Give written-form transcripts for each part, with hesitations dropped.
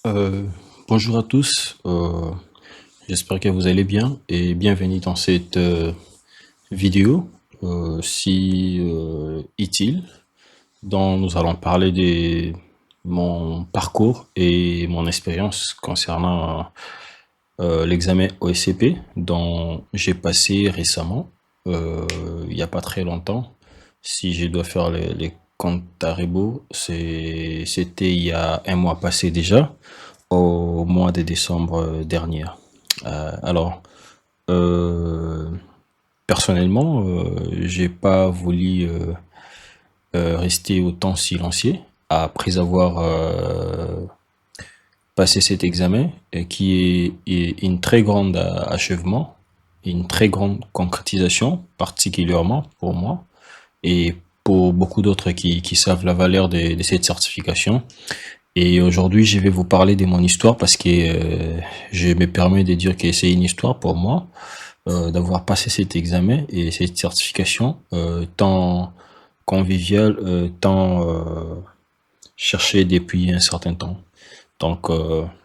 Euh, Bonjour à tous, j'espère que vous allez bien et bienvenue dans cette vidéo si utile dont nous allons parler de mon parcours et mon expérience concernant l'examen OSCP dont j'ai passé récemment, il n'y a pas très longtemps. Si je dois faire les comptes à rebours, c'était il y a un mois passé déjà, au mois de décembre dernier. Alors, euh, personnellement, j'ai pas voulu rester autant silencieux après avoir passé cet examen qui est une très grande achèvement, une très grande concrétisation, particulièrement pour moi et pour beaucoup d'autres qui savent la valeur de cette certification. Et aujourd'hui, je vais vous parler de mon histoire parce que je me permets de dire que c'est une histoire pour moi d'avoir passé cet examen et cette certification tant conviviale, tant cherchée depuis un certain temps. Donc,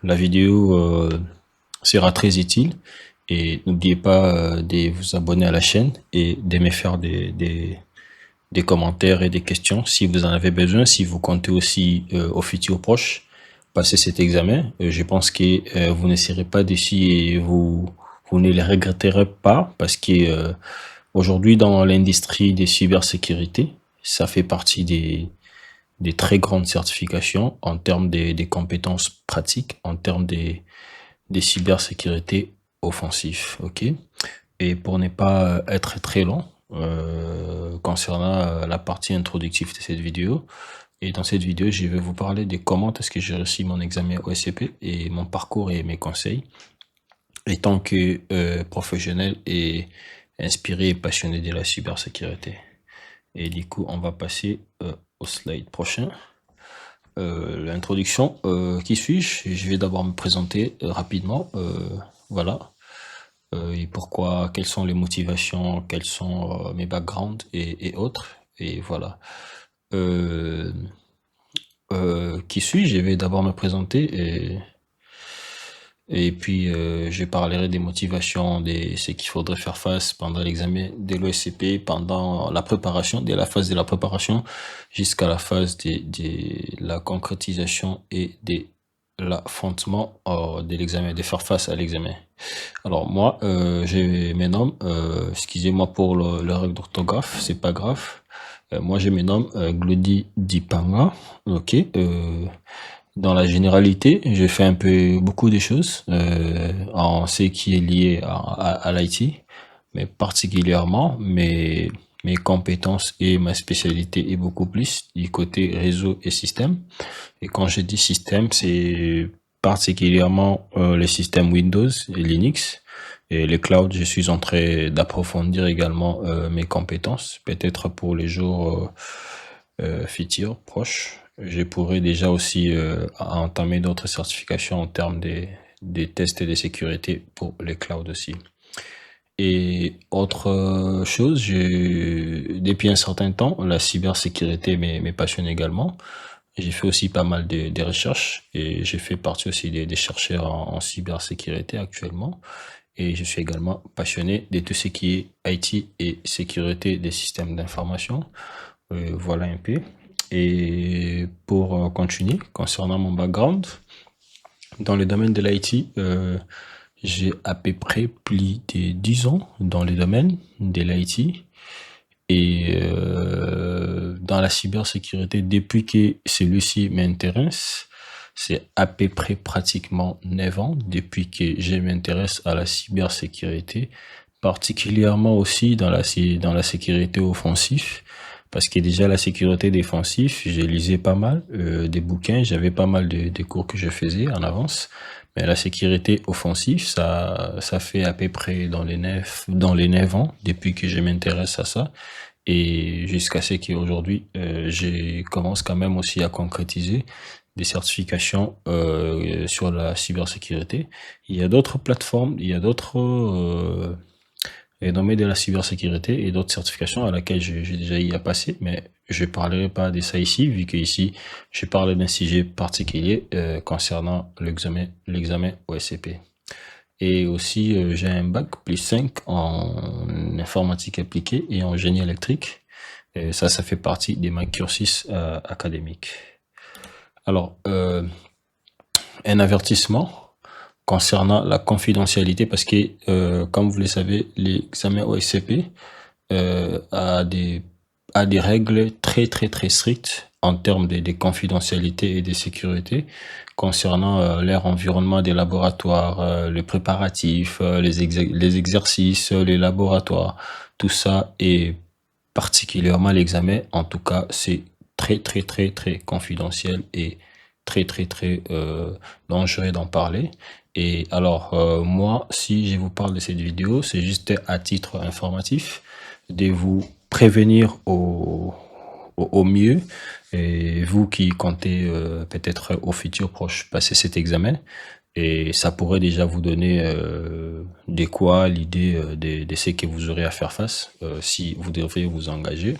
la vidéo sera très utile et n'oubliez pas de vous abonner à la chaîne et de me faire des commentaires et des questions si vous en avez besoin, si vous comptez aussi au futur proche passer cet examen. Je pense que vous ne serez pas déçus et vous ne les regretterez pas parce que aujourd'hui dans l'industrie des cybersécurité, ça fait partie des très grandes certifications en termes des compétences pratiques, en termes des cybersécurité offensif. Ok. Et pour ne pas être très long concernant la partie introductive de cette vidéo, et dans cette vidéo, je vais vous parler de comment est-ce que j'ai réussi mon examen OSCP et mon parcours et mes conseils, étant que professionnel et inspiré et passionné de la cybersécurité. Et du coup, on va passer au slide prochain. L'introduction, qui suis-je? Je vais d'abord me présenter rapidement. Voilà. Et pourquoi, quelles sont les motivations, quels sont mes backgrounds et autres. Et voilà. Euh, qui suis-je? Je vais d'abord me présenter et puis je parlerai des motivations, de ce qu'il faudrait faire face pendant l'examen de l'OSCP, pendant la préparation, de la phase de la préparation jusqu'à la phase de la concrétisation et de l'affrontement de l'examen, de faire face à l'examen. Alors moi, je me nomme, excusez-moi pour le règle d'orthographe, c'est pas grave. Moi, je me nomme Glody Dipanga. Ok. Dans la généralité, je fais un peu beaucoup de choses en ce qui est lié à l'IT, mais particulièrement mes compétences et ma spécialité est beaucoup plus du côté réseau et système. Et quand je dis système, c'est particulièrement les systèmes Windows et Linux. Et les clouds, je suis en train d'approfondir également mes compétences, peut-être pour les jours futurs, proches. Je pourrais déjà aussi entamer d'autres certifications en termes des tests et de sécurité pour les clouds aussi. Et autre chose, depuis un certain temps, la cybersécurité me passionne également. J'ai fait aussi pas mal de recherches et j'ai fait partie aussi des chercheurs en cybersécurité actuellement. Et je suis également passionné de tout ce qui est IT et sécurité des systèmes d'information. Voilà un peu. Et pour continuer, concernant mon background, dans le domaine de l'IT, j'ai à peu près plus de 10 ans dans le domaine de l'IT. Et dans la cybersécurité, depuis que celui-ci m'intéresse, c'est à peu près pratiquement 9 ans depuis que je m'intéresse à la cybersécurité, particulièrement aussi dans la sécurité offensive, parce que déjà la sécurité défensive, j'ai lisé pas mal des bouquins, j'avais pas mal de cours que je faisais en avance, mais la sécurité offensive, ça fait à peu près dans les 9 ans depuis que je m'intéresse à ça. Et jusqu'à ce qu'aujourd'hui, je commence quand même aussi à concrétiser des certifications sur la cybersécurité. Il y a d'autres plateformes, il y a d'autres renommées de la cybersécurité et d'autres certifications à laquelle j'ai déjà eu à passer, mais je parlerai pas de ça ici, vu que ici, je parle d'un sujet particulier concernant l'examen OSCP. Et aussi, j'ai un bac +5 en informatique appliquée et en génie électrique. Et ça fait partie de ma cursus académique. Alors, un avertissement concernant la confidentialité, parce que, comme vous le savez, l'examen OSCP a des règles très très très strictes en termes de confidentialité et de sécurité concernant leur environnement des laboratoires, les préparatifs, les exercices, les laboratoires, tout ça, et particulièrement l'examen. En tout cas, c'est très très très très confidentiel et très très très dangereux d'en parler. Et alors, moi, si je vous parle de cette vidéo, c'est juste à titre informatif de vous prévenir au mieux, et vous qui comptez peut-être au futur proche passer cet examen, et ça pourrait déjà vous donner de quoi l'idée de ce que vous aurez à faire face si vous devez vous engager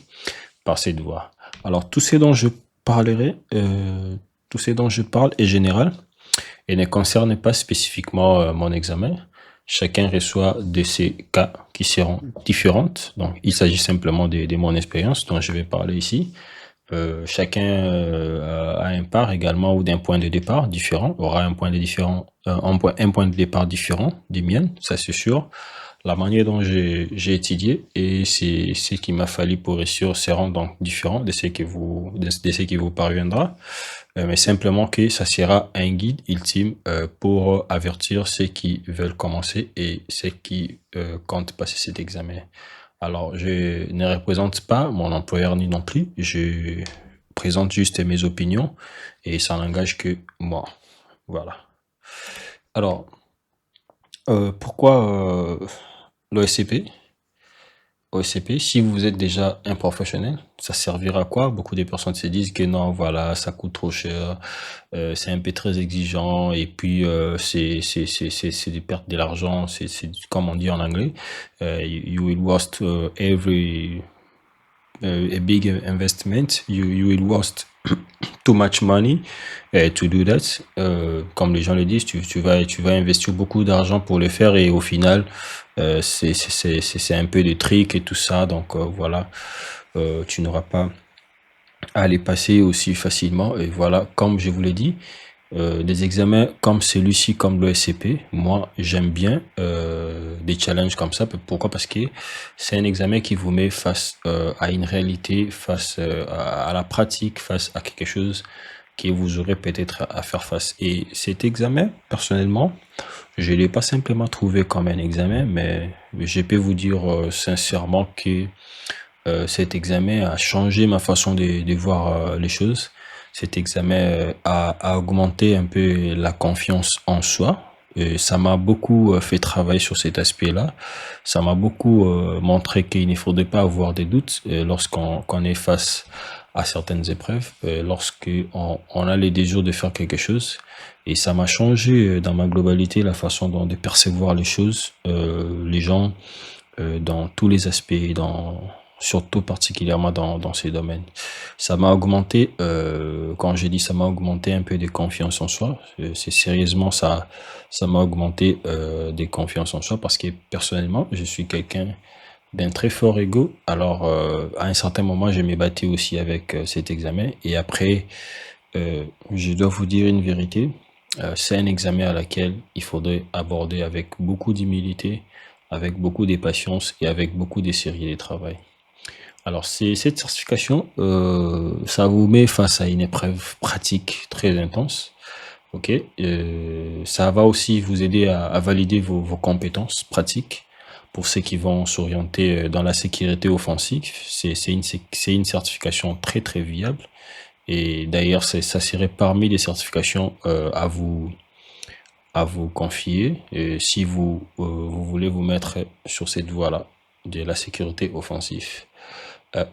par cette voie. Alors, tout ce dont je parlerai, tout ce dont je parle est général et ne concerne pas spécifiquement mon examen. Chacun reçoit de ces cas qui seront différentes. Donc, il s'agit simplement de mon expérience dont je vais parler ici. Chacun a un part également ou d'un point de départ différent, aura un point de départ différent des miennes, ça c'est sûr. La manière dont j'ai étudié et c'est ce qu'il m'a fallu pour réussir seront donc différents de ce qui vous parviendra. Mais simplement que ça sera un guide ultime pour avertir ceux qui veulent commencer et ceux qui comptent passer cet examen. Alors, je ne représente pas mon employeur ni non plus, je présente juste mes opinions et ça n'engage que moi. Voilà. Alors, pourquoi l'OSCP? OSCP, si vous êtes déjà un professionnel, ça servira à quoi? Beaucoup de personnes se disent que non, voilà, ça coûte trop cher, c'est un peu très exigeant, et puis c'est de perdre de l'argent, c'est comme on dit en anglais, you will waste a big investment, you will waste too much money to do that. Comme les gens le disent, tu vas investir beaucoup d'argent pour le faire et au final, c'est un peu des tricks et tout ça. Donc voilà, tu n'auras pas à les passer aussi facilement. Et voilà, comme je vous l'ai dit, des examens comme celui-ci, comme l'OSCP, moi j'aime bien des challenges comme ça. Pourquoi? Parce que c'est un examen qui vous met face à une réalité, face à la pratique, face à quelque chose que vous aurez peut-être à faire face. Et cet examen, personnellement, je ne l'ai pas simplement trouvé comme un examen, mais je peux vous dire sincèrement que cet examen a changé ma façon de voir les choses. Cet examen a augmenté un peu la confiance en soi. Et ça m'a beaucoup fait travailler sur cet aspect-là. Ça m'a beaucoup montré qu'il ne faudrait pas avoir des doutes lorsqu'on est face à certaines épreuves, lorsqu'on a les désirs de faire quelque chose. Et ça m'a changé dans ma globalité la façon dont de percevoir les choses, les gens, dans tous les aspects, surtout particulièrement dans ces domaines. Ça m'a augmenté, quand j'ai dit ça m'a augmenté un peu de confiance en soi, c'est sérieusement ça m'a augmenté de confiance en soi parce que personnellement, je suis quelqu'un d'un très fort ego. Alors, à un certain moment, je m'ai battu aussi avec cet examen. Et après, je dois vous dire une vérité. C'est un examen à laquelle il faudrait aborder avec beaucoup d'humilité, avec beaucoup de patience et avec beaucoup de sérieux de travail. Alors, cette certification, ça vous met face à une épreuve pratique très intense. Ok, ça va aussi vous aider à valider vos compétences pratiques pour ceux qui vont s'orienter dans la sécurité offensive. C'est une certification très très viable. Et d'ailleurs, ça serait parmi les certifications à vous confier si vous voulez vous mettre sur cette voie-là de la sécurité offensive.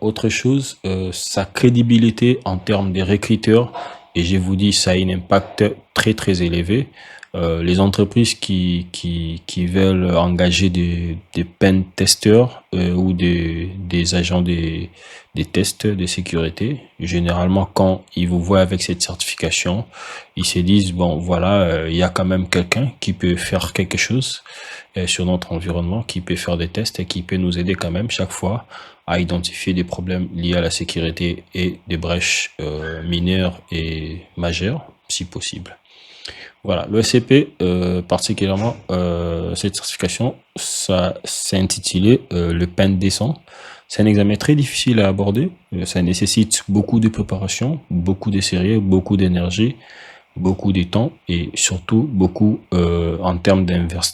Autre chose, sa crédibilité en termes de recruteurs, et je vous dis, ça a un impact très très élevé. Les entreprises qui veulent engager des pen testeurs ou des agents des tests de sécurité, généralement quand ils vous voient avec cette certification, ils se disent, bon voilà, il y a quand même quelqu'un qui peut faire quelque chose sur notre environnement, qui peut faire des tests et qui peut nous aider quand même chaque fois à identifier des problèmes liés à la sécurité et des brèches mineures et majeures, si possible. Voilà, le SCP, particulièrement, cette certification, ça c'est intitulé le PEN décent. C'est un examen très difficile à aborder. Ça nécessite beaucoup de préparation, beaucoup de sérieux, beaucoup d'énergie, beaucoup de temps et surtout beaucoup en termes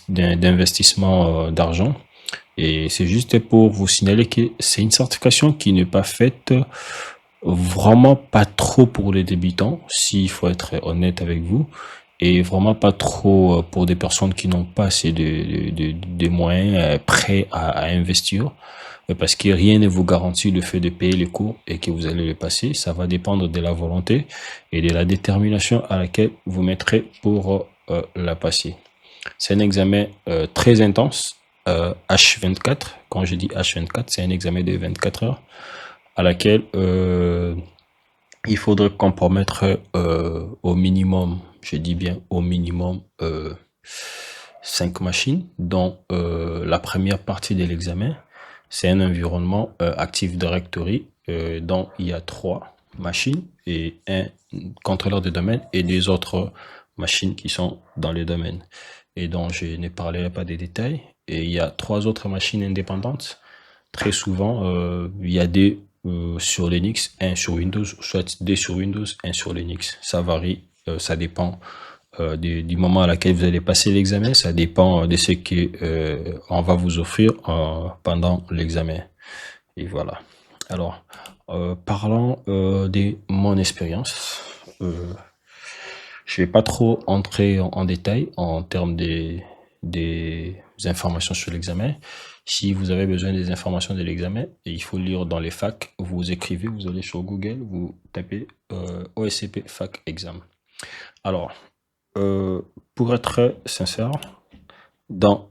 d'investissement d'argent. Et c'est juste pour vous signaler que c'est une certification qui n'est pas faite vraiment pas trop pour les débutants, s'il faut être honnête avec vous, et vraiment pas trop pour des personnes qui n'ont pas assez de moyens prêts à investir, parce que rien ne vous garantit le fait de payer les cours et que vous allez les passer. Ça va dépendre de la volonté et de la détermination à laquelle vous mettrez pour la passer. C'est un examen très intense, H24. Quand je dis H24, c'est un examen de 24 heures à laquelle il faudrait compromettre au minimum, je dis bien au minimum, 5 machines, dont la première partie de l'examen, c'est un environnement Active Directory, dont il y a 3 machines et un contrôleur de domaine et des autres machines qui sont dans les domaines et dont je ne parlerai pas des détails. Et il y a 3 autres machines indépendantes. Très souvent, il y a des sur Linux, un sur Windows, soit des sur Windows, un sur Linux. Ça varie, ça dépend du moment à laquelle vous allez passer l'examen, ça dépend de ce que on va vous offrir pendant l'examen. Et voilà. Alors, parlant de mon expérience, je vais pas trop entrer en détail en termes des informations sur l'examen. Si vous avez besoin des informations de l'examen, il faut lire dans les facs, vous écrivez, vous allez sur Google, vous tapez OSCP Fac Exam. Alors, euh, pour être sincère, dans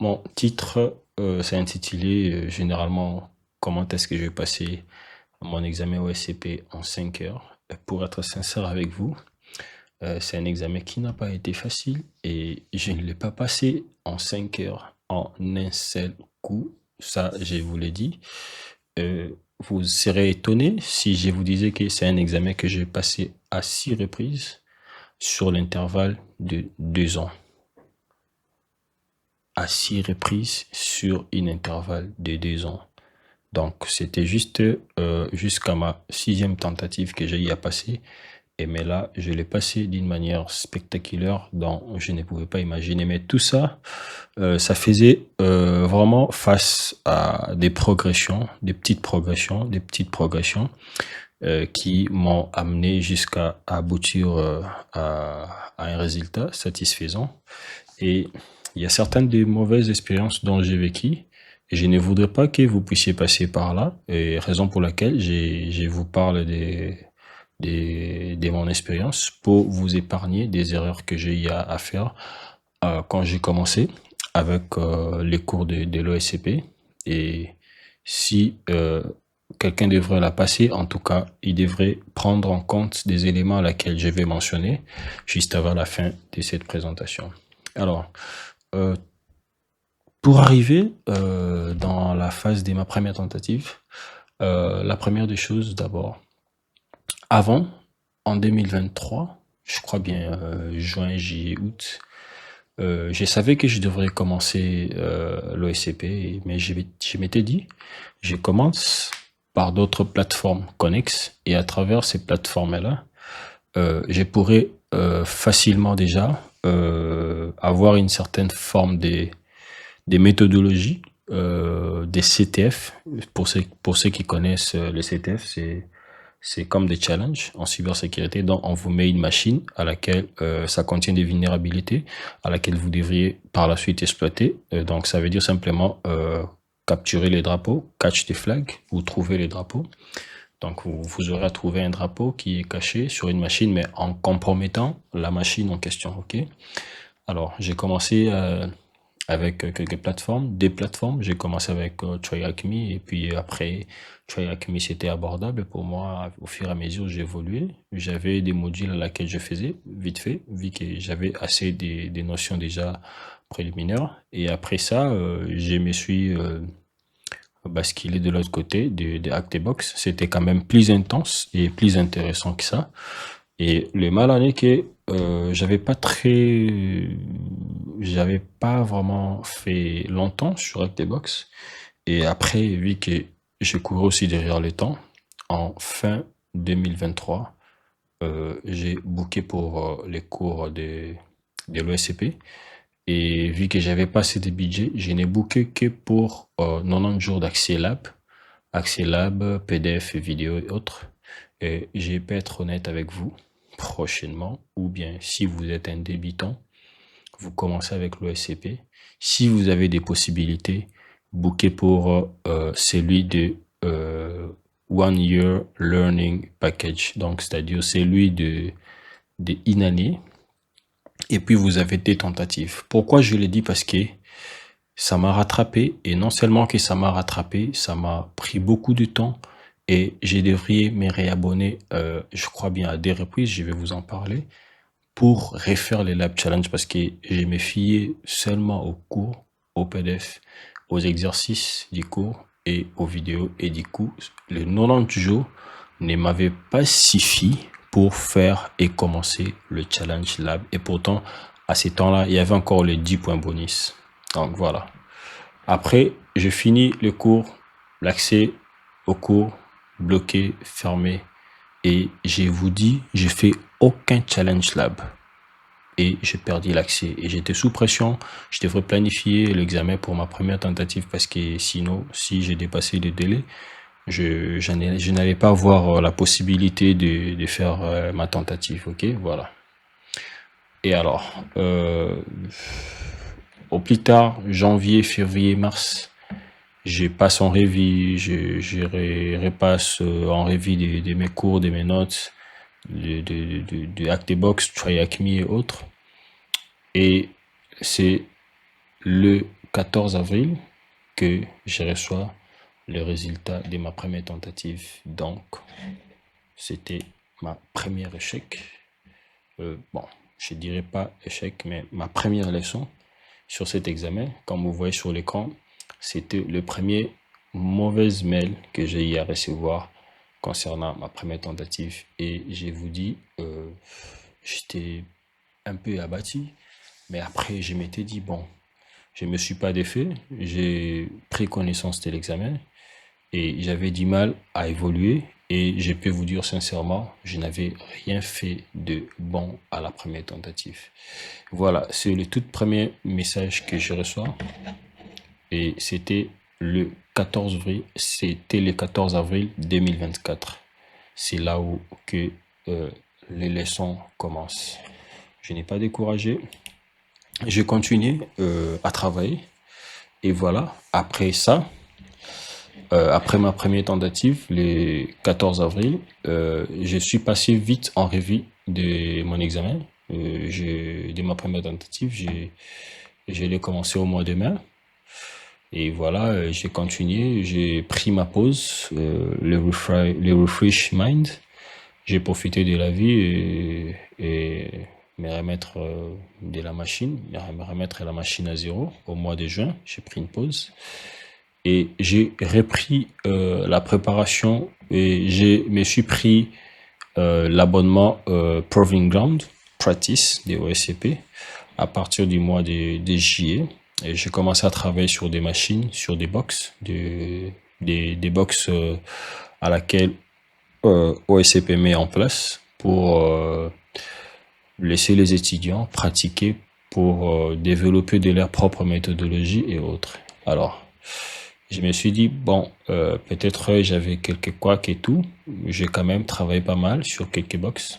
mon titre, c'est intitulé généralement comment est-ce que je vais passer mon examen OSCP en 5 heures. Pour être sincère avec vous, c'est un examen qui n'a pas été facile et je ne l'ai pas passé en 5 heures en un seul coup. Ça, je vous l'ai dit. Euh, Vous serez étonné si je vous disais que c'est un examen que j'ai passé à 6 reprises sur l'intervalle de 2 ans. À 6 reprises sur une intervalle de 2 ans. Donc, c'était juste jusqu'à ma 6e tentative que j'ai eu à passer. Et mais là, je l'ai passé d'une manière spectaculaire dont je ne pouvais pas imaginer. Mais tout ça, ça faisait vraiment face à des progressions, des petites progressions qui m'ont amené jusqu'à aboutir à un résultat satisfaisant. Et il y a certaines des mauvaises expériences dont j'ai vécu. Et je ne voudrais pas que vous puissiez passer par là. Et raison pour laquelle je vous parle de mon expérience pour vous épargner des erreurs que j'ai eu à faire quand j'ai commencé avec les cours de l'OSCP. Et si quelqu'un devrait la passer, en tout cas, il devrait prendre en compte des éléments à laquelle je vais mentionner juste avant la fin de cette présentation. Alors, euh, pour arriver dans la phase de ma première tentative, la première des choses d'abord, avant, en 2023, je crois bien juin, juillet, août, je savais que je devrais commencer l'OSCP, mais je m'étais dit, je commence par d'autres plateformes connexes et à travers ces plateformes-là, je pourrais facilement déjà avoir une certaine forme des méthodologies, des CTF. Pour ceux qui connaissent le CTF, c'est comme des challenges en cybersécurité. Donc, on vous met une machine à laquelle ça contient des vulnérabilités, à laquelle vous devriez par la suite exploiter. Donc, ça veut dire simplement capturer les drapeaux, catch des flags, ou trouver les drapeaux. Donc, vous aurez à trouver un drapeau qui est caché sur une machine, mais en compromettant la machine en question, ok? Alors, j'ai commencé avec quelques plateformes, des plateformes. J'ai commencé avec TryHackMe et puis après, TryHackMe, c'était abordable pour moi. Au fur et à mesure, j'ai évolué. J'avais des modules à laquelle je faisais vite fait, vu que j'avais assez des notions déjà préliminaires. Et après ça, je me suis basculé de l'autre côté de Hackbox. C'était quand même plus intense et plus intéressant que ça. Et le mal en est que j'avais pas vraiment fait longtemps sur Hackbox. Et après, vu que j'ai couru aussi derrière le temps, en fin 2023, j'ai booké pour les cours de l'OSCP. Et vu que j'avais pas assez de budget, je n'ai booké que pour 90 jours Accès Lab, PDF, vidéo et autres. Et je peux être honnête avec vous, prochainement, ou bien si vous êtes un débutant, vous commencez avec l'OSCP. Si vous avez des possibilités, bookez pour celui de One Year Learning Package. Donc, c'est-à-dire celui de une année. Et puis, vous avez des tentatives. Pourquoi je l'ai dit? Parce que ça m'a rattrapé. Et non seulement que ça m'a rattrapé, ça m'a pris beaucoup de temps. Et j'ai devrais me réabonner, je crois bien, à des reprises. Je vais vous en parler pour refaire les Lab Challenge parce que je me fiais seulement aux cours, aux PDF, aux exercices du cours et aux vidéos. Et du coup, le 90 jours ne m'avait pas suffi pour faire et commencer le Challenge Lab. Et pourtant, à ces temps-là, il y avait encore les 10 points bonus. Donc voilà. Après, je finis le cours, l'accès au cours bloqué, fermé. Et je vous dis, j'ai fait aucun Challenge Lab et j'ai perdu l'accès. Et j'étais sous pression. Je devrais planifier l'examen pour ma première tentative parce que sinon, si j'ai dépassé le délai, je n'allais pas avoir la possibilité de faire ma tentative. Ok, voilà. Et alors, au plus tard, janvier, février, mars, je passe en revue, je repasse en revue de mes cours, de mes notes, de Hackbox, TryHackMe et autres. Et c'est le 14 avril que je reçois le résultat de ma première tentative. Donc, c'était ma première échec. Bon, je dirais pas échec, mais ma première leçon sur cet examen. Comme vous voyez sur l'écran, c'était le premier mauvais mail que j'ai eu à recevoir concernant ma première tentative. Et je vous dis, j'étais un peu abattu. Mais après, je m'étais dit, bon, je ne me suis pas défait, j'ai pris connaissance de l'examen et j'avais du mal à évoluer. Et je peux vous dire sincèrement, je n'avais rien fait de bon à la première tentative. Voilà, c'est le tout premier message que je reçois. Et c'était le 14 avril 2024. C'est là où que les leçons commencent. Je n'ai pas découragé. J'ai continué à travailler. Et voilà, après ça, après ma première tentative, le 14 avril, je suis passé vite en revue de mon examen. De ma première tentative, je l'ai commencé au mois de mai. Et voilà, j'ai continué, j'ai pris ma pause, le refresh mind. J'ai profité de la vie et me remettre de la machine, me remettre la machine à zéro au mois de juin. J'ai pris une pause et j'ai repris la préparation et je me suis pris l'abonnement Proving Ground Practice des OSCP à partir du mois de juillet. Et j'ai commencé à travailler sur des machines, sur des box, des box à laquelle OSCP met en place pour laisser les étudiants pratiquer pour développer de leur propre méthodologie et autres. Alors, je me suis dit, bon, peut-être j'avais quelques couacs et tout. J'ai quand même travaillé pas mal sur quelques box.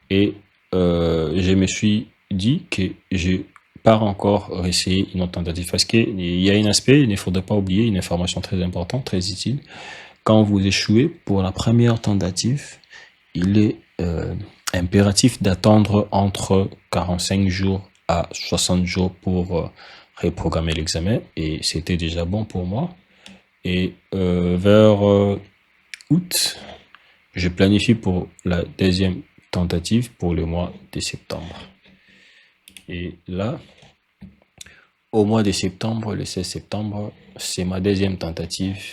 Et je me suis dit que je pars encore essayer une autre tentative. Parce qu'il y a un aspect, il ne faudrait pas oublier, une information très importante, très utile. quand vous échouez pour la première tentative, il est impératif d'attendre entre 45 jours à 60 jours pour reprogrammer l'examen. Et c'était déjà bon pour moi. Et vers août, je planifie pour la deuxième tentative pour le mois de septembre. Et là, au mois de septembre, le 16 septembre, c'est ma deuxième tentative.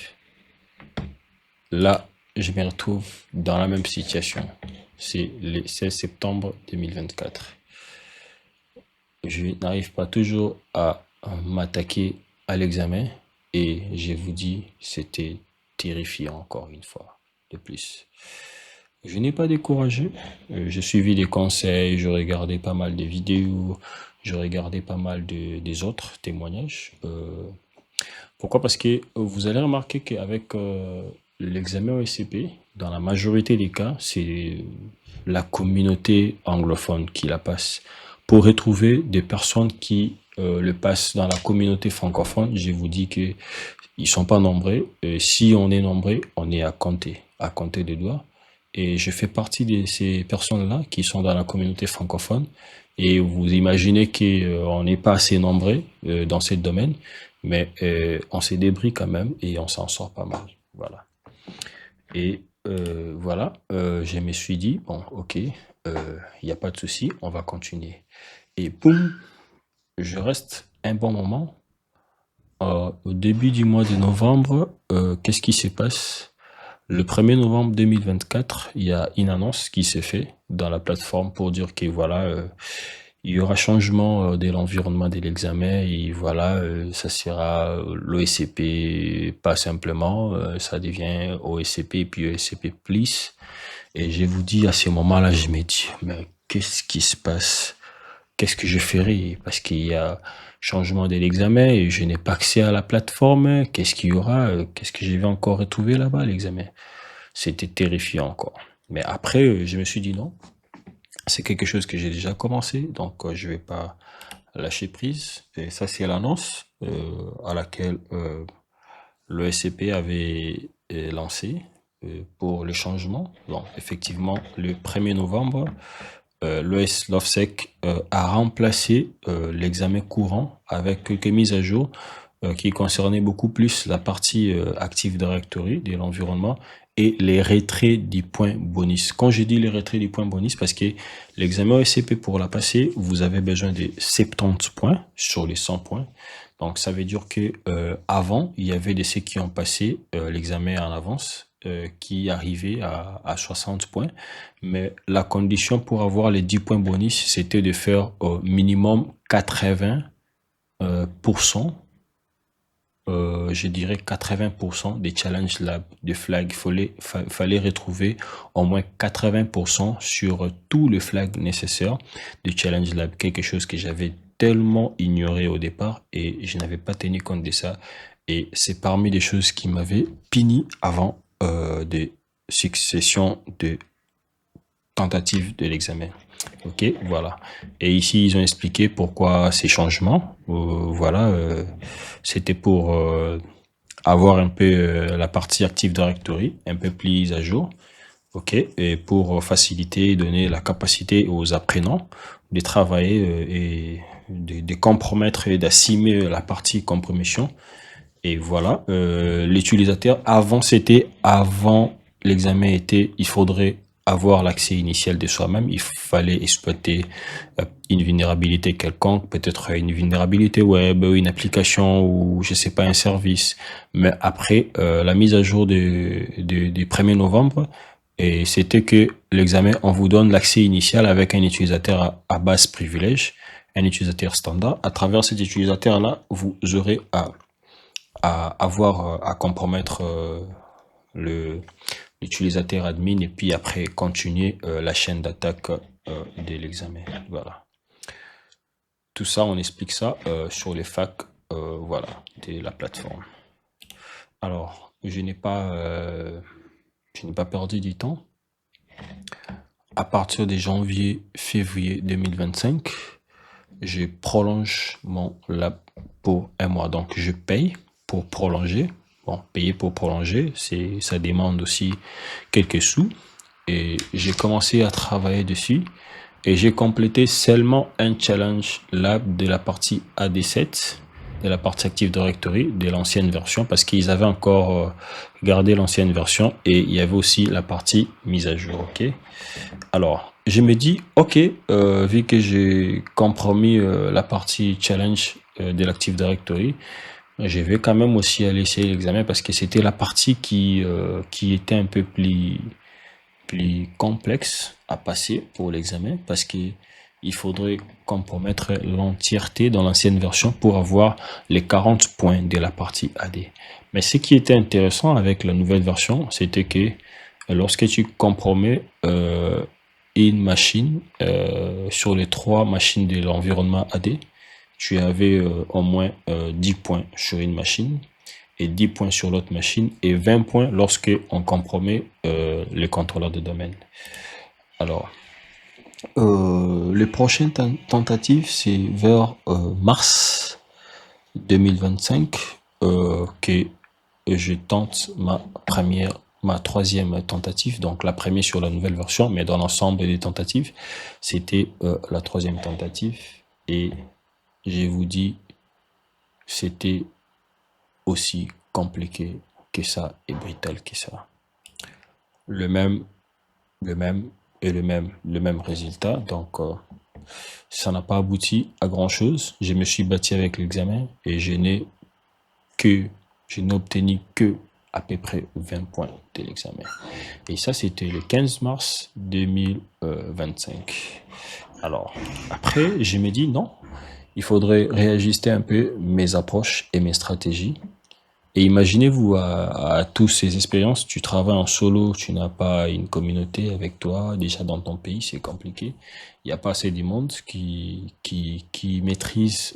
Là, je me retrouve dans la même situation. C'est le 16 septembre 2024. Je n'arrive pas toujours à m'attaquer à l'examen et je vous dis, c'était terrifiant encore une fois de plus. Je n'ai pas découragé. J'ai suivi des conseils, je regardais pas mal de vidéos, je regardais pas mal des autres témoignages. Pourquoi? Parce que vous allez remarquer qu'avec l'examen OSCP, dans la majorité des cas, c'est la communauté anglophone qui la passe. Pour retrouver des personnes qui le passent dans la communauté francophone, je vous dis que ils sont pas nombreux. Si on est nombreux, on est à compter des doigts. Et je fais partie de ces personnes-là qui sont dans la communauté francophone. Et vous imaginez qu'on n'est pas assez nombreux dans ce domaine, mais on se débrouille quand même et on s'en sort pas mal. Voilà. Et voilà, je me suis dit, bon, ok, il n'y a pas de souci, on va continuer. Et boum, je reste un bon moment. Au début du mois de novembre, qu'est-ce qui se passe? Le 1er novembre 2024, il y a une annonce qui s'est faite dans la plateforme pour dire que voilà, il y aura changement de l'environnement de l'examen et voilà, ça sera l'OSCP, pas simplement, ça devient OSCP puis OSCP Plus. Et je vous dis, à ce moment-là, je me dis, mais qu'est-ce qui se passe? Qu'est-ce que je ferai? Parce qu'il y a changement de l'examen et je n'ai pas accès à la plateforme. Qu'est-ce qu'il y aura? Qu'est-ce que je vais encore retrouver là-bas, l'examen? C'était terrifiant encore. Mais après, je me suis dit non. C'est quelque chose que j'ai déjà commencé, donc je vais pas lâcher prise. Et ça, c'est l'annonce à laquelle le SCP avait lancé pour le changement. Donc, effectivement, le 1er novembre, l'OFSEC a remplacé l'examen courant avec quelques mises à jour qui concernaient beaucoup plus la partie Active Directory de l'environnement et les retraits du point bonus. Quand je dis les retraits du point bonus, parce que l'examen OSCP pour la passer, vous avez besoin de 70 points sur les 100 points. Donc ça veut dire que avant, il y avait de ceux qui ont passé l'examen en avance, qui arrivaient à 60 points. Mais la condition pour avoir les 10 points bonus, c'était de faire au minimum 80%, je dirais 80% des Challenge Lab de flag. Fallait retrouver au moins 80% sur tous les flags nécessaires de Challenge Lab. Quelque chose que j'avais tellement ignoré au départ et je n'avais pas tenu compte de ça. Et c'est parmi les choses qui m'avaient puni avant des successions de tentatives de l'examen. Ok, voilà. Et ici, ils ont expliqué pourquoi ces changements. Voilà, c'était pour avoir un peu la partie Active Directory un peu plus à jour. Ok, et pour faciliter, donner la capacité aux apprenants de travailler et de compromettre et d'assimiler la partie compromission. Et voilà, l'utilisateur avant l'examen était, il faudrait avoir l'accès initial de soi-même, il fallait exploiter une vulnérabilité quelconque, peut-être une vulnérabilité web, une application ou je sais pas un service. Mais après la mise à jour du 1er novembre, et c'était que l'examen, on vous donne l'accès initial avec un utilisateur à base privilège, un utilisateur standard. À travers cet utilisateur-là, vous aurez à compromettre l'utilisateur admin et puis après continuer la chaîne d'attaque de l'examen. Voilà. Tout ça, on explique ça sur les facs voilà, de la plateforme. Alors, je n'ai pas perdu du temps. À partir de janvier, février 2025, je prolonge mon lab pour un mois. Donc, je paye pour prolonger bon, payer pour prolonger, ça demande aussi quelques sous. Et j'ai commencé à travailler dessus. Et j'ai complété seulement un challenge lab de la partie AD7, de la partie Active Directory, de l'ancienne version, parce qu'ils avaient encore gardé l'ancienne version et il y avait aussi la partie mise à jour. Ok. Alors, je me dis, ok, vu que j'ai compromis la partie challenge de l'Active Directory, je vais quand même aussi aller essayer l'examen parce que c'était la partie qui était un peu plus complexe à passer pour l'examen parce que il faudrait compromettre l'entièreté dans l'ancienne version pour avoir les 40 points de la partie AD. Mais ce qui était intéressant avec la nouvelle version, c'était que lorsque tu compromets une machine sur les 3 machines de l'environnement AD, tu avais au moins 10 points sur une machine et 10 points sur l'autre machine et 20 points lorsque on compromet le contrôleur de domaine. Alors, les prochaines tentatives, c'est vers mars 2025 que je tente ma troisième tentative. Donc la première sur la nouvelle version, mais dans l'ensemble des tentatives, c'était la troisième tentative. Et je vous dis, c'était aussi compliqué que ça et brutal que ça. Le même et le même résultat. Donc, ça n'a pas abouti à grand chose. Je me suis battu avec l'examen et je n'ai obtenu que à peu près 20 points de l'examen. Et ça, c'était le 15 mars 2025. Alors, après, je me dis non, il faudrait réajuster un peu mes approches et mes stratégies. Et imaginez-vous, à toutes ces expériences, tu travailles en solo, tu n'as pas une communauté avec toi, déjà dans ton pays, c'est compliqué. Il n'y a pas assez de monde qui maîtrise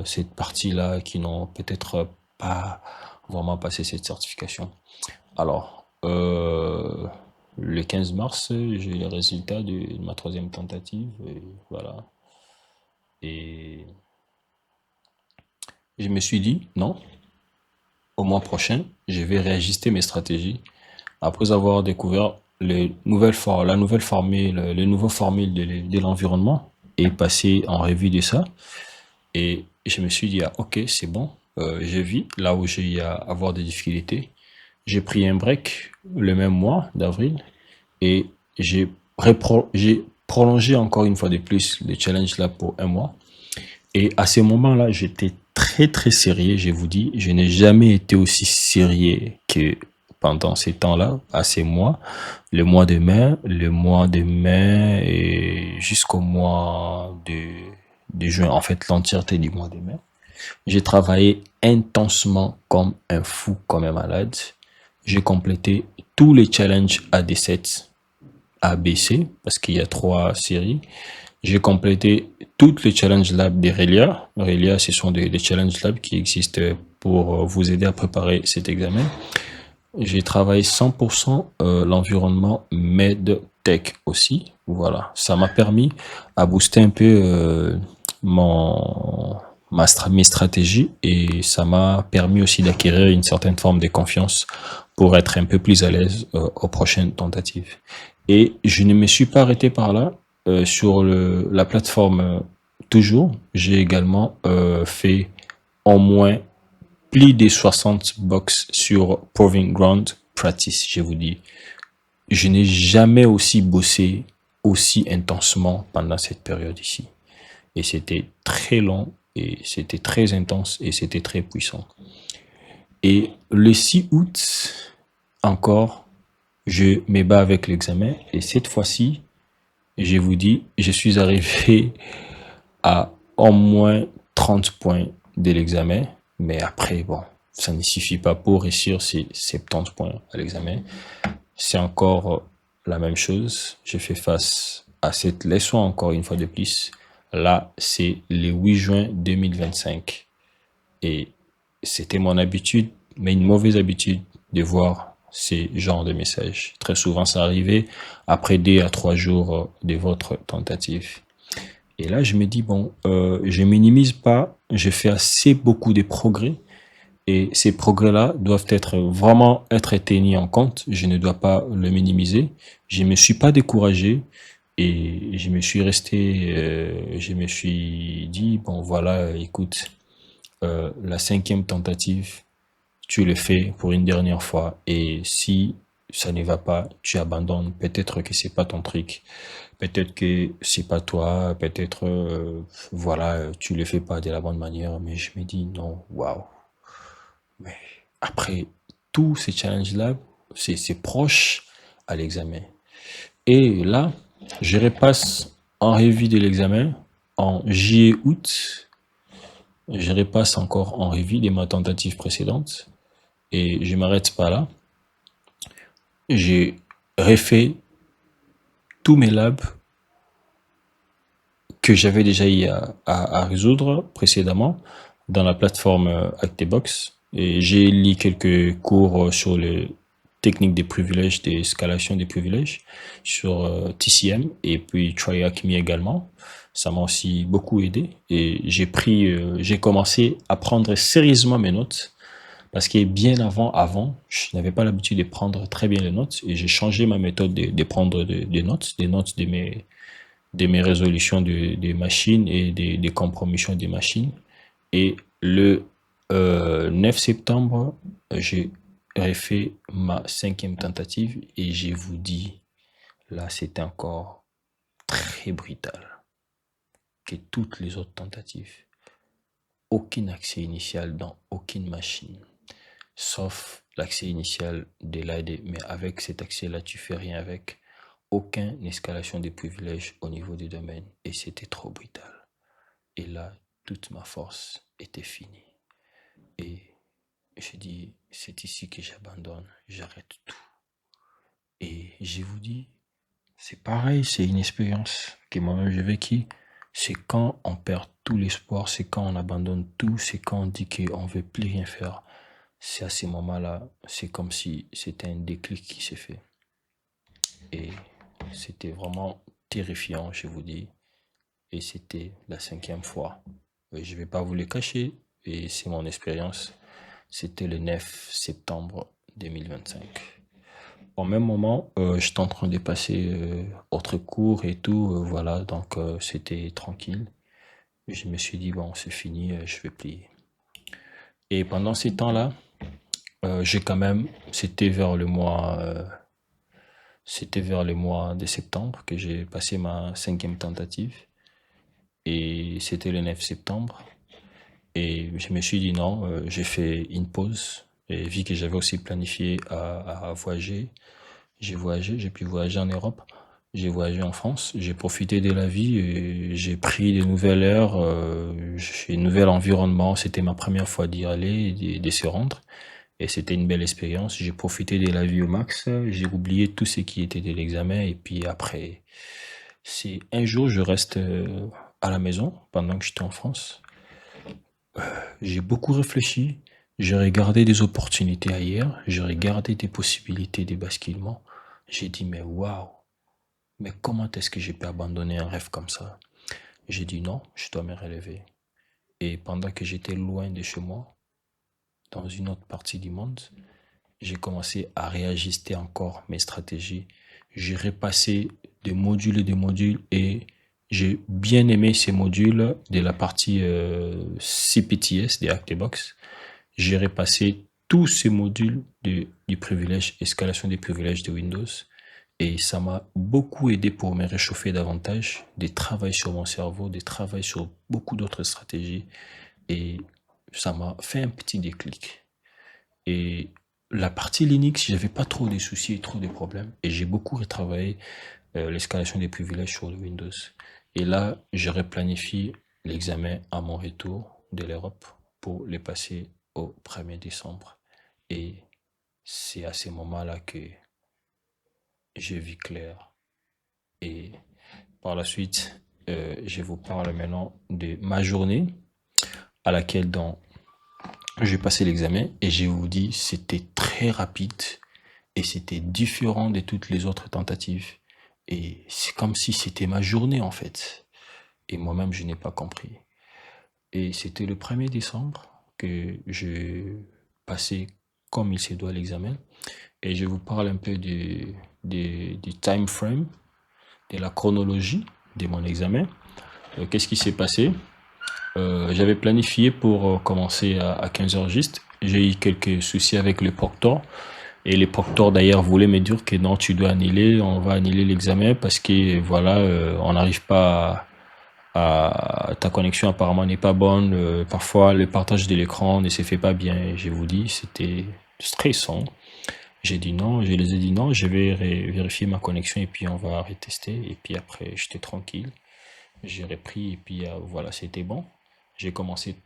cette partie-là, qui n'ont peut-être pas vraiment passé cette certification. Alors, le 15 mars, j'ai les résultats de ma troisième tentative, et voilà. Et je me suis dit, non, au mois prochain, je vais réajuster mes stratégies après avoir découvert la nouvelle formule, les nouveaux formules de l'environnement et passé en revue de ça. Et je me suis dit, ah, ok, c'est bon, je vis là où j'ai eu à avoir des difficultés. J'ai pris un break le même mois d'avril et j'ai prolongé encore une fois de plus le challenge là pour un mois. Et à ce moment-là, j'étais très très sérieux, je vous dis, je n'ai jamais été aussi sérieux que pendant ces temps-là, à ces mois, le mois de mai et jusqu'au mois de juin, en fait l'entièreté du mois de mai. J'ai travaillé intensement comme un fou, comme un malade. J'ai complété tous les challenges AD7, ABC, parce qu'il y a 3 séries. J'ai complété toutes les Challenge Labs des Relia. Relia, ce sont des Challenge Labs qui existent pour vous aider à préparer cet examen. J'ai travaillé 100% l'environnement MedTech aussi. Voilà, ça m'a permis à booster un peu mes stratégies et ça m'a permis aussi d'acquérir une certaine forme de confiance pour être un peu plus à l'aise aux prochaines tentatives. Et je ne me suis pas arrêté par là. Sur la plateforme toujours, j'ai également fait au moins plus de 60 box sur Proving Ground Practice. Je vous dis, je n'ai jamais aussi bossé aussi intensément pendant cette période ici. Et c'était très long, et c'était très intense, et c'était très puissant. Et le 6 août, encore, je me bats avec l'examen, et cette fois-ci, je vous dis, je suis arrivé à au moins 30 points de l'examen. Mais après, bon, ça ne suffit pas pour réussir ces 70 points à l'examen. C'est encore la même chose. Je fais face à cette leçon encore une fois de plus. Là, c'est le 8 juin 2025. Et c'était mon habitude, mais une mauvaise habitude de voir ces genres de messages. Très souvent, ça arrivait après 2 à 3 jours de votre tentative. Et là, je me dis, bon, je minimise pas, j'ai fait assez beaucoup de progrès Et ces progrès-là doivent être vraiment être tenus en compte. Je ne dois pas le minimiser. Je me suis pas découragé et je me suis dit, bon voilà, écoute, la cinquième tentative, tu le fais pour une dernière fois et si ça ne va pas, tu abandonnes. Peut-être que c'est pas ton truc, peut-être que c'est pas toi, peut-être voilà, tu le fais pas de la bonne manière. Mais je me dis non, waouh. Mais après tous ces challenges-là, c'est proche à l'examen. Et là, je repasse en revue de l'examen en juillet-août. Je repasse encore en revue de ma tentative précédente et je m'arrête pas là. J'ai refait tous mes labs que j'avais déjà eu à résoudre précédemment dans la plateforme Actebox. Et j'ai lu quelques cours sur les techniques des privilèges, des escalations des privilèges sur TCM et puis TryAlchemy également. Ça m'a aussi beaucoup aidé et j'ai commencé à prendre sérieusement mes notes parce que bien avant, je n'avais pas l'habitude de prendre très bien les notes et j'ai changé ma méthode de prendre des notes de mes résolutions des machines et des compromissions des machines. Et le 9 septembre, j'ai refait ma cinquième tentative et je vous dis, là, c'était encore très brutal que toutes les autres tentatives. Aucun accès initial dans aucune machine, sauf l'accès initial de l'AD. Mais avec cet accès-là, tu fais rien avec. Aucune escalation des privilèges au niveau du domaine. Et c'était trop brutal. Et là, toute ma force était finie. Et je dis, c'est ici que j'abandonne, j'arrête tout. Et je vous dis, c'est pareil, c'est une expérience que moi-même j'ai vécue. C'est quand on perd tout l'espoir, c'est quand on abandonne tout, c'est quand on dit qu'on ne veut plus rien faire. C'est à ces moments-là, c'est comme si c'était un déclic qui s'est fait. Et c'était vraiment terrifiant, je vous dis. Et c'était la cinquième fois. Je ne vais pas vous le cacher, et c'est mon expérience. C'était le 9 septembre 2025. Au même moment, j'étais en train de passer autre cours et tout, voilà, donc c'était tranquille. Je me suis dit, bon, c'est fini, je vais plier. Et pendant ces temps-là, j'ai quand même, c'était vers le mois de septembre que j'ai passé ma cinquième tentative. Et c'était le 9 septembre. Et je me suis dit non, j'ai fait une pause. Et vu que j'avais aussi planifié à voyager, j'ai pu voyager en Europe, j'ai voyagé en France, j'ai profité de la vie, et j'ai pris de nouvelles airs, un nouvel environnement. C'était ma première fois d'y aller, de se rendre. Et c'était une belle expérience. J'ai profité de la vie au max, j'ai oublié tout ce qui était de l'examen. Et puis après, c'est un jour, je reste à la maison pendant que j'étais en France. J'ai beaucoup réfléchi, j'ai regardé des opportunités ailleurs, j'ai regardé des possibilités de basculement. J'ai dit, mais waouh, mais comment est-ce que j'ai pu abandonner un rêve comme ça? J'ai dit non, je dois me relever. Et pendant que j'étais loin de chez moi, dans une autre partie du monde, j'ai commencé à réajuster encore mes stratégies. J'ai repassé des modules et des modules et j'ai bien aimé ces modules de la partie CPTS des Actebox. J'ai repassé tous ces modules du privilège, escalation des privilèges de Windows. Et ça m'a beaucoup aidé pour me réchauffer davantage, de travailler sur mon cerveau, de travailler sur beaucoup d'autres stratégies. Et ça m'a fait un petit déclic. Et la partie Linux, j'avais pas trop de soucis et trop de problèmes. Et j'ai beaucoup retravaillé l'escalation des privilèges sur le Windows. Et là, je replanifie l'examen à mon retour de l'Europe pour les passer au 1er décembre. Et c'est à ce moment-là que j'ai vu clair. Et par la suite, je vous parle maintenant de ma journée à laquelle j'ai passé l'examen et je vous dis c'était très rapide et c'était différent de toutes les autres tentatives. Et c'est comme si c'était ma journée en fait. Et moi-même, je n'ai pas compris. Et c'était le 1er décembre que passer comme il se doit l'examen. Et je vous parle un peu du time frame, de la chronologie de mon examen. Qu'est-ce qui s'est passé? J'avais planifié pour commencer à 15 heures juste. J'ai eu quelques soucis avec le proctor. Et le proctor d'ailleurs voulait me dire que non, tu dois annuler, on va annuler l'examen parce que voilà, on n'arrive pas ta connexion apparemment n'est pas bonne. Parfois, le partage de l'écran ne se fait pas bien. Et je vous dis, c'était stressant. J'ai dit non, je les ai dit non, je vais vérifier ma connexion et puis on va retester. Et puis après, j'étais tranquille. J'ai repris et puis voilà, c'était bon. J'ai commencé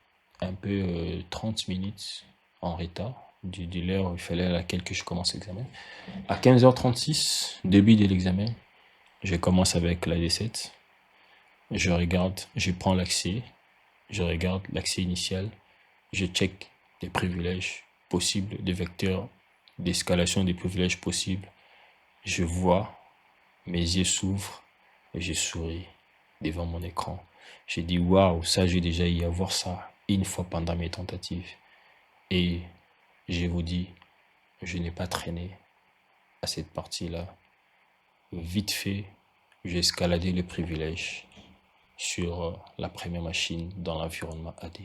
un peu 30 minutes en retard de l'heure où il fallait à laquelle que je commence l'examen. À 15h36, début de l'examen, je commence avec la D7. Je regarde, je prends l'accès, je regarde l'accès initial, je check les privilèges possibles, des vecteurs d'escalation des privilèges possibles. Je vois, mes yeux s'ouvrent et je souris devant mon écran. J'ai dit waouh, ça j'ai déjà eu à voir ça une fois pendant mes tentatives. Et je vous dis, je n'ai pas traîné à cette partie-là. Vite fait, j'ai escaladé le privilège sur la première machine dans l'environnement AD.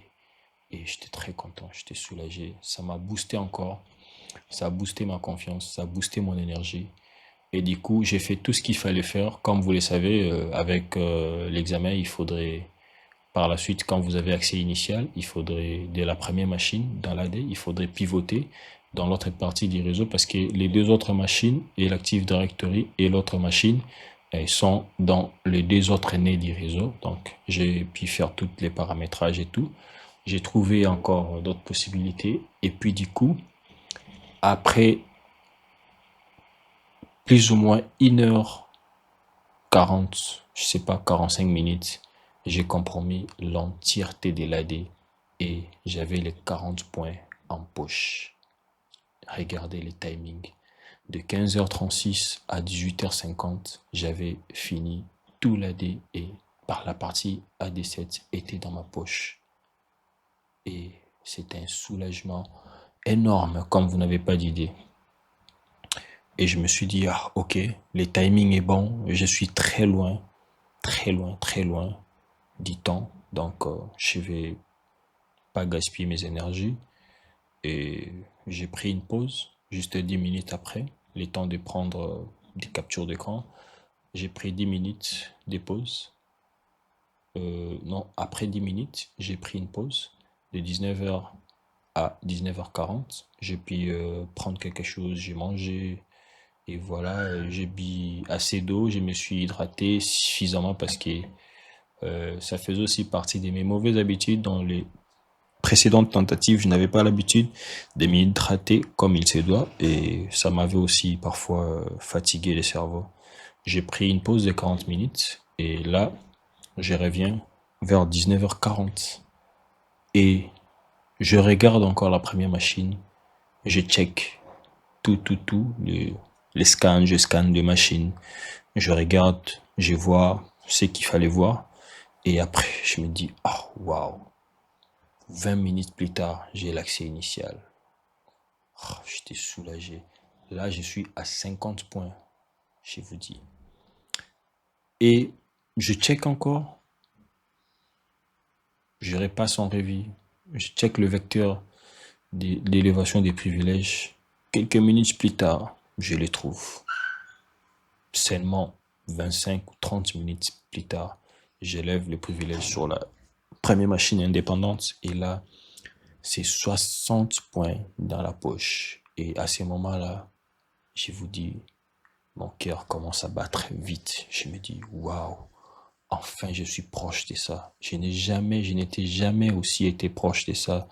Et j'étais très content, j'étais soulagé. Ça m'a boosté encore, ça a boosté ma confiance, ça a boosté mon énergie. Et du coup, j'ai fait tout ce qu'il fallait faire. Comme vous le savez, avec l'examen, il faudrait, par la suite, quand vous avez accès initial, il faudrait, de la première machine dans l'AD, il faudrait pivoter dans l'autre partie du réseau parce que les deux autres machines, et l'Active Directory et l'autre machine, elles sont dans les deux autres nœuds du réseau. Donc, j'ai pu faire tous les paramétrages et tout. J'ai trouvé encore d'autres possibilités. Et puis, du coup, après plus ou moins 1h40, je sais pas, 45 minutes, j'ai compromis l'entièreté de l'AD et j'avais les 40 points en poche. Regardez les timings. De 15h36 à 18h50, j'avais fini tout l'AD et par la partie AD7 était dans ma poche. Et c'était un soulagement énorme, comme vous n'avez pas d'idée. Et je me suis dit, ah, ok, le timing est bon, je suis très loin, très loin, très loin du temps. Donc, je vais pas gaspiller mes énergies. Et j'ai pris une pause, juste 10 minutes après, le temps de prendre des captures d'écran. J'ai pris 10 minutes de pause. Non, après 10 minutes, j'ai pris une pause de 19h à 19h40. J'ai pu prendre quelque chose, j'ai mangé. Et voilà, j'ai bu assez d'eau, je me suis hydraté suffisamment parce que ça faisait aussi partie de mes mauvaises habitudes. Dans les précédentes tentatives, je n'avais pas l'habitude de m'hydrater comme il se doit et ça m'avait aussi parfois fatigué le cerveau. J'ai pris une pause de 40 minutes et là, je reviens vers 19h40 et je regarde encore la première machine, je check tout, les scans, je scanne les machines, je regarde, je vois ce qu'il fallait voir et après je me dis, ah waouh, 20 minutes plus tard, j'ai l'accès initial. Oh, j'étais soulagé. Là, je suis à 50 points, je vous dis. Et je check encore, je repasse en revue, je check le vecteur d'élévation des privilèges. Quelques minutes plus tard, je les trouve. Seulement 25 ou 30 minutes plus tard, j'élève le privilège sur la première machine indépendante et là, c'est 60 points dans la poche. Et à ce moment-là, je vous dis, mon cœur commence à battre vite. Je me dis, waouh, enfin je suis proche de ça. Je n'étais jamais aussi été proche de ça,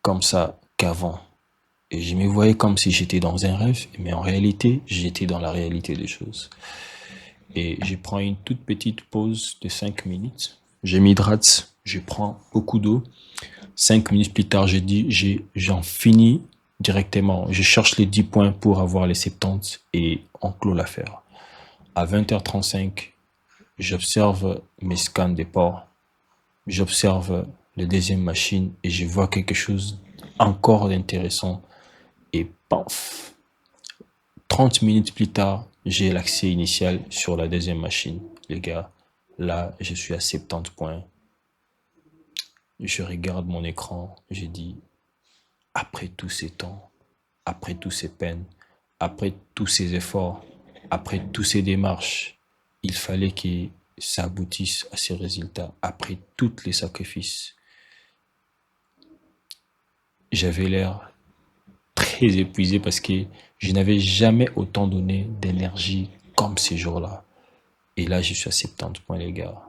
comme ça qu'avant. Et je me voyais comme si j'étais dans un rêve, mais en réalité, j'étais dans la réalité des choses. Et je prends une toute petite pause de 5 minutes. Je m'hydrate, je prends beaucoup d'eau. 5 minutes plus tard, j'en finis directement. Je cherche les 10 points pour avoir les 70 et on clôt l'affaire. À 20h35, j'observe mes scans des ports. J'observe la deuxième machine et je vois quelque chose encore d'intéressant. Et paf, 30 minutes plus tard, j'ai l'accès initial sur la deuxième machine. Les gars, là, je suis à 70 points. Je regarde mon écran, j'ai dit, après tous ces temps, après toutes ces peines, après tous ces efforts, après toutes ces démarches, il fallait que ça aboutisse à ces résultats, après tous les sacrifices. J'avais l'air très épuisé parce que je n'avais jamais autant donné d'énergie comme ces jours-là. Et là, je suis à 70 points, les gars.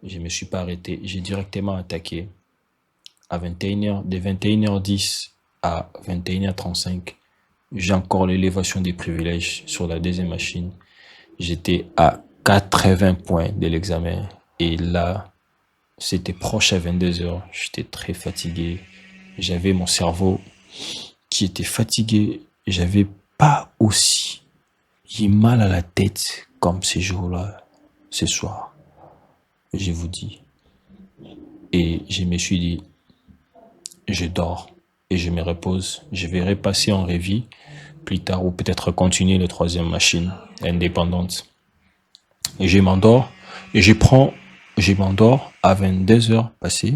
Je ne me suis pas arrêté. J'ai directement attaqué à 21h, de 21h10 à 21h35. J'ai encore l'élévation des privilèges sur la deuxième machine. J'étais à 80 points de l'examen. Et là, c'était proche à 22h. J'étais très fatigué. J'avais mon cerveau qui était fatigué. J'avais pas aussi j'ai mal à la tête comme ces jours-là, ce soir. Je vous dis. Et je me suis dit, je dors et je me repose. Je vais repasser en réveil plus tard ou peut-être continuer la troisième machine indépendante. Et je m'endors et je m'endors à 22h passées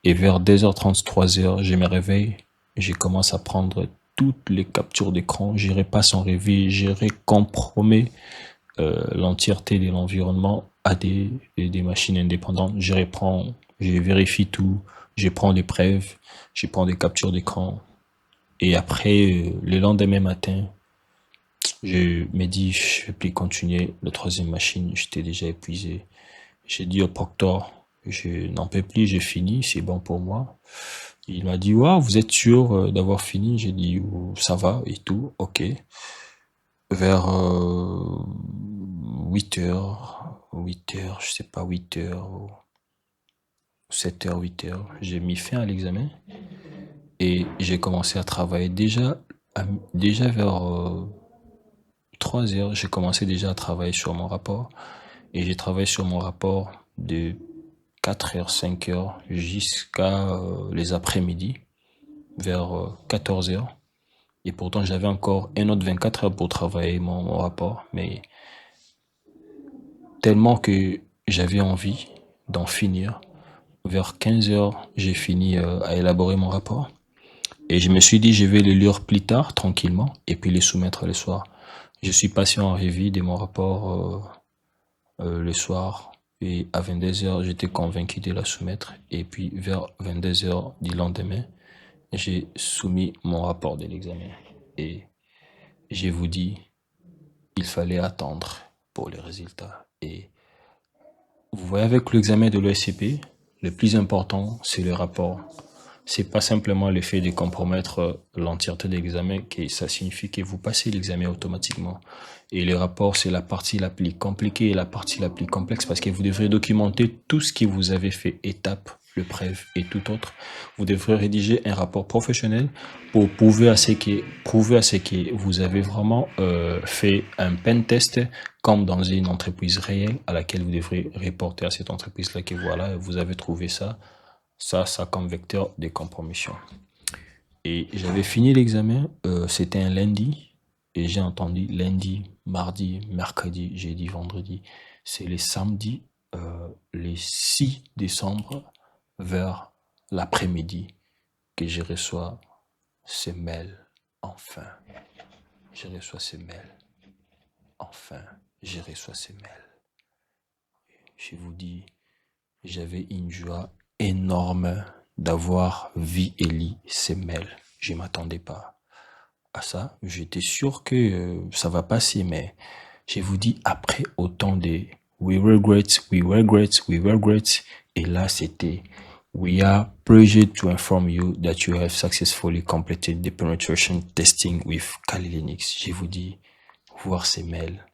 et vers 2h30, 3h, je me réveille. Je commence à prendre toutes les captures d'écran. Je repasse en réveil, je recompromets l'entièreté de l'environnement à des machines indépendantes. Je reprends, je vérifie tout, je prends des preuves, je prends des captures d'écran. Et après, le lendemain matin, je me dis, je ne vais plus continuer. La troisième machine, j'étais déjà épuisé. J'ai dit au proctor, je n'en peux plus, j'ai fini, c'est bon pour moi. Il m'a dit, ouais, vous êtes sûr d'avoir fini? J'ai dit, oh, ça va et tout, ok. Vers 8h, je sais pas, 8h, 7h, 8h, j'ai mis fin à l'examen et j'ai commencé à travailler déjà vers 3h, j'ai commencé déjà à travailler sur mon rapport et j'ai travaillé sur mon rapport de 4h, 5h jusqu'à les après-midi, vers 14h. Et pourtant, j'avais encore un autre 24 heures pour travailler mon rapport, mais tellement que j'avais envie d'en finir. Vers 15h, j'ai fini à élaborer mon rapport. Et je me suis dit, je vais le lire plus tard, tranquillement, et puis les soumettre le soir. Je suis passé en revue de mon rapport le soir. Et à 22h, j'étais convaincu de la soumettre. Et puis vers 22h du lendemain, j'ai soumis mon rapport de l'examen. Et je vous dis, il fallait attendre pour les résultats. Et vous voyez, avec l'examen de l'ESCP, le plus important, c'est le rapport. C'est pas simplement le fait de compromettre l'entièreté de l'examen, que ça signifie que vous passez l'examen automatiquement. Et le rapport, c'est la partie la plus compliquée et la partie la plus complexe parce que vous devrez documenter tout ce que vous avez fait, étape, le preuve et tout autre. Vous devrez rédiger un rapport professionnel pour prouver à ce que vous avez vraiment fait un pen test comme dans une entreprise réelle à laquelle vous devrez reporter à cette entreprise-là que voilà, vous avez trouvé ça comme vecteur de compromission. Et j'avais fini l'examen, c'était un lundi, et j'ai entendu lundi, mardi, mercredi, jeudi, vendredi. C'est les samedis, les 6 décembre, vers l'après-midi, que je reçois ces mails. Enfin, je reçois ces mails. Enfin, je reçois ces mails. Je vous dis, j'avais une joie énorme d'avoir vu et lu ces mails. Je ne m'attendais pas à ça. J'étais sûr que ça va passer, mais je vous dis, après autant de we regret, we regret, we regret, et là c'était we are pleased to inform you that you have successfully completed the penetration testing with Kali Linux. Je vous dis, voir ces mails,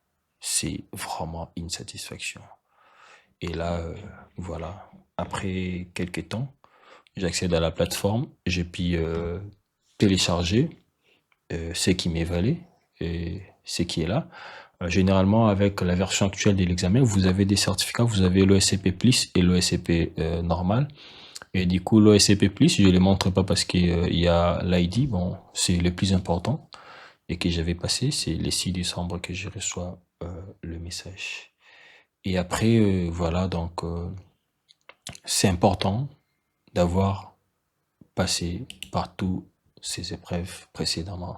c'est vraiment une satisfaction. Et là, voilà, après quelques temps, j'accède à la plateforme, j'ai pu télécharger ce qui m'est valé et ce qui est là. Généralement, avec la version actuelle de l'examen, vous avez des certificats, vous avez l'ESCP Plus et l'ESCP normal. Et du coup, l'OSCP+, je ne les montre pas parce qu'il y a l'ID, bon, c'est le plus important, et que j'avais passé, c'est le 6 décembre que je reçois le message. Et après, voilà, donc c'est important d'avoir passé par toutes ces épreuves précédemment.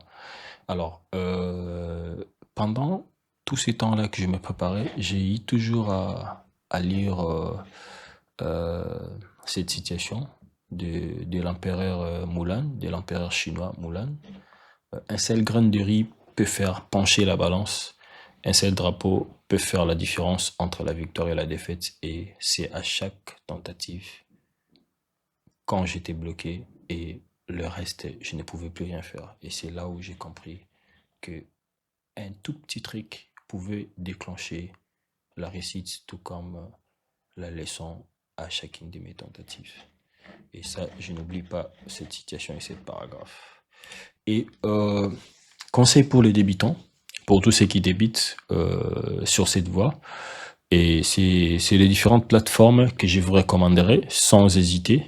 Alors, pendant tous ces temps-là que je me préparais, j'ai eu toujours à lire euh, cette situation de l'empereur Mulan, de l'empereur chinois Mulan. Un seul grain de riz peut faire pencher la balance. Un seul drapeau peut faire la différence entre la victoire et la défaite. Et c'est à chaque tentative, quand j'étais bloqué et le reste, je ne pouvais plus rien faire. Et c'est là où j'ai compris que un tout petit trick pouvait déclencher la réussite, tout comme la leçon à chacune de mes tentatives. Et ça, je n'oublie pas cette situation et cette paragraphe. Et conseil pour les débutants, pour tous ceux qui débutent sur cette voie, et c'est les différentes plateformes que je vous recommanderais sans hésiter.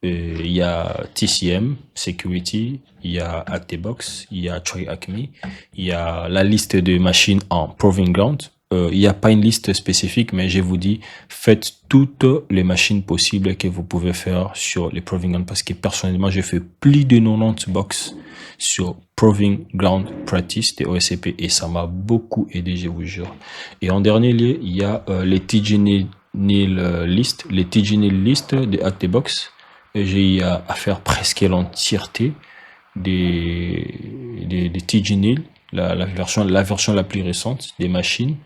Il y a TCM Security, il y a Actebox, il y a TryAcme, il y a la liste de machines en Proving Ground. Il n'y a pas une liste spécifique, mais je vous dis, faites toutes les machines possibles que vous pouvez faire sur les Proving Ground parce que personnellement, j'ai fait plus de 90 box sur Proving Ground Practice de OSCP et ça m'a beaucoup aidé, je vous jure. Et en dernier lieu, il y a les TGNIL list, les TGNIL list de Actebox. J'ai eu à faire presque l'entièreté des TGNIL, la version la plus récente des machines.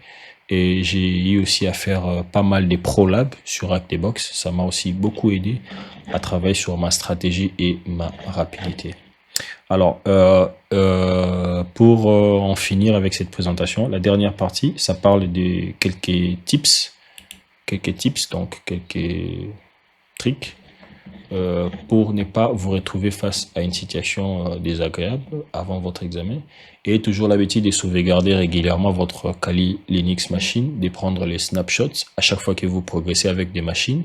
Et j'ai eu aussi à faire pas mal des ProLab sur Actebox. Ça m'a aussi beaucoup aidé à travailler sur ma stratégie et ma rapidité. Alors, pour en finir avec cette présentation, la dernière partie, ça parle de quelques tips, donc quelques tricks pour ne pas vous retrouver face à une situation désagréable avant votre examen. Et toujours l'habitude de sauvegarder régulièrement votre Kali Linux machine, de prendre les snapshots à chaque fois que vous progressez avec des machines,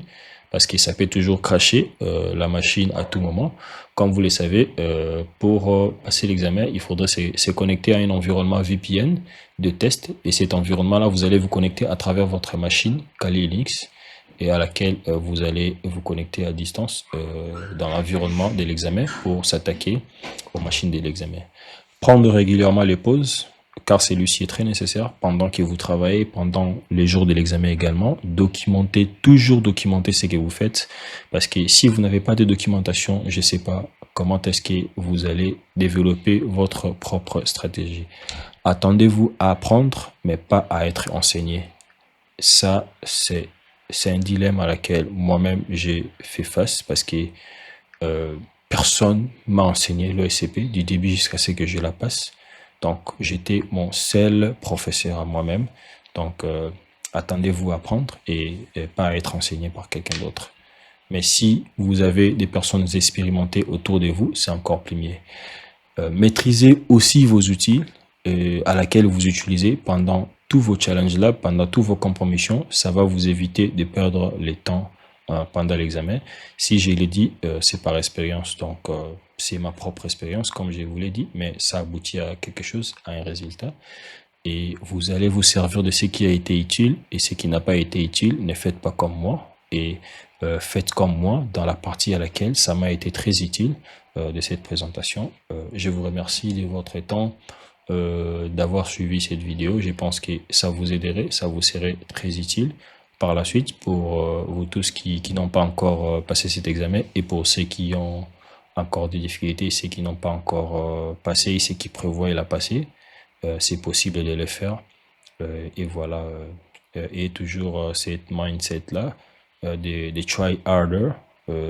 parce que ça peut toujours cracher la machine à tout moment. Comme vous le savez, pour passer l'examen, il faudrait se connecter à un environnement VPN de test. Et cet environnement-là, vous allez vous connecter à travers votre machine Kali Linux et à laquelle vous allez vous connecter à distance dans l'environnement de l'examen pour s'attaquer aux machines de l'examen. Prendre régulièrement les pauses, car celui-ci est très nécessaire pendant que vous travaillez, pendant les jours de l'examen également. Documenter, toujours documenter ce que vous faites, parce que si vous n'avez pas de documentation, je ne sais pas comment est-ce que vous allez développer votre propre stratégie. Attendez-vous à apprendre, mais pas à être enseigné. Ça, c'est un dilemme à laquelle moi-même j'ai fait face parce que euh, personne m'a enseigné l'OSCP du début jusqu'à ce que je la passe. Donc, j'étais mon seul professeur à moi-même. Donc, attendez-vous à apprendre et pas à être enseigné par quelqu'un d'autre. Mais si vous avez des personnes expérimentées autour de vous, c'est encore plus mieux. Maîtrisez aussi vos outils à laquelle vous utilisez pendant tous vos challenges là, pendant tous vos compromissions. Ça va vous éviter de perdre le temps pendant l'examen. Si je l'ai dit, c'est par expérience. Donc, c'est ma propre expérience, comme je vous l'ai dit, mais ça aboutit à quelque chose, à un résultat. Et vous allez vous servir de ce qui a été utile et ce qui n'a pas été utile. Ne faites pas comme moi et faites comme moi dans la partie à laquelle ça m'a été très utile de cette présentation. Je vous remercie de votre temps, d'avoir suivi cette vidéo. Je pense que ça vous aiderait, ça vous serait très utile par la suite pour vous tous qui n'ont pas encore passé cet examen et pour ceux qui ont encore des difficultés, ceux qui n'ont pas encore passé et ceux qui prévoient la passer. C'est possible de le faire. Et voilà. Et toujours cette mindset-là de try harder.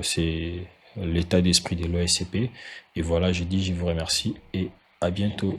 C'est l'état d'esprit de l'OSCP. Et voilà, j'ai dit, je vous remercie et à bientôt.